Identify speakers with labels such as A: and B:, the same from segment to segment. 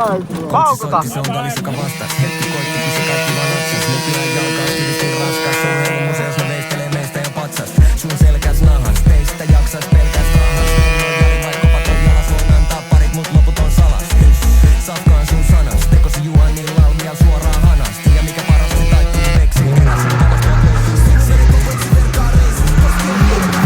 A: Paukuta!
B: Se on kalissa, joka vastas. Hetki koitti, kun se kaikki vaan otsas. Nykyään jalkaa kivisti raskas. Se on helmuseos, ne veistelee meistä jo patsas. Sun selkäs nahas, teistä jaksas pelkäs rahas. Noin väli vaikka paton jalas. Voin antaa parit, mut loput on salas. Safkaan sun sanas, tekosi juoni laumia suoraan hanasta. Ja mikä parasti taittuu veksi. Keräsin kokosta loppuun. Se ei koko etsi verkaa reisi. Koski on verkaa.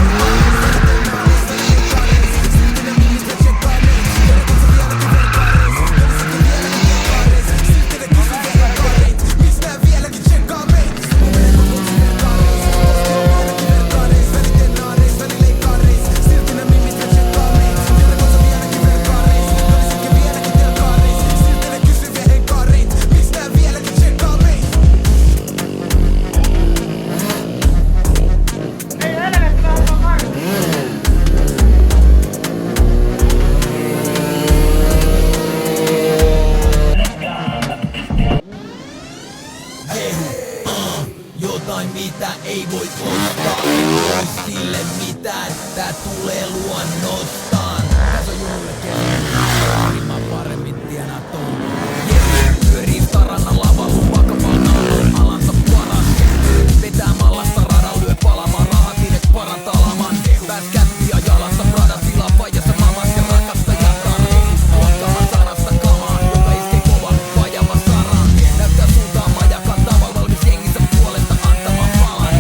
C: Jotain mitä ei voi ostaa, ei voi sille mitään, tää tulee luonnostaan. Tässä on julkeen, mä paremmin tienaa ton. Jesi pyörii tarannan lavalla, vakavana alansa paras. Vetää mallasta radan, lyö palamaan rahat, niin parantaa laman. Pääs käppiä jalassa, radas tilaa paijassa mamas ja rakastaja tarvii. Luokkaan sanasta kamaa, joka iskee kova, vajava saraan. Näyttää suuntaan majakan tavalla, valmis jenginsä puolesta antamaan palan.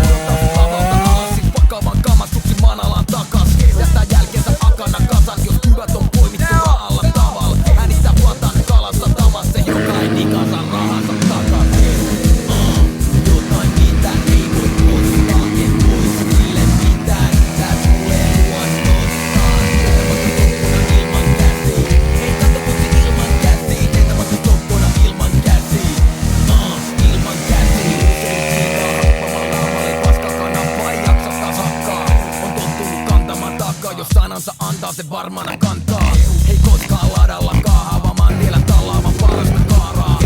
C: Odottaa lavalta alas, sit vakavan kamastuksi manalaan takas. Jättää jälkeensä akana kasan, jos hyvät on poimittu raalla tavalla. Äänittää platan kalassa tamassa, joka ei nikansa rahansa takas. Jotain mitä ei voi ostaa, en voi sille mitään. Tää tulee luonnostaan. Teetä vaikka tokkona ilman käsiä. Ilman käsiä. Ilman käsiä. Paskakanan vai jaksa tasakkaa. On tottunut kantamaan takaa, jos sanansa antaa se varmana kantaa. Ei koskaan ladalla kaahaamaan tiellä tallaavan parasta kaaraa.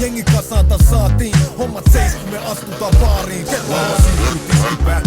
D: Jengi kasaan taas saatiin, hommat seis kun me astutaan baariin. Kello on silti tiskipää.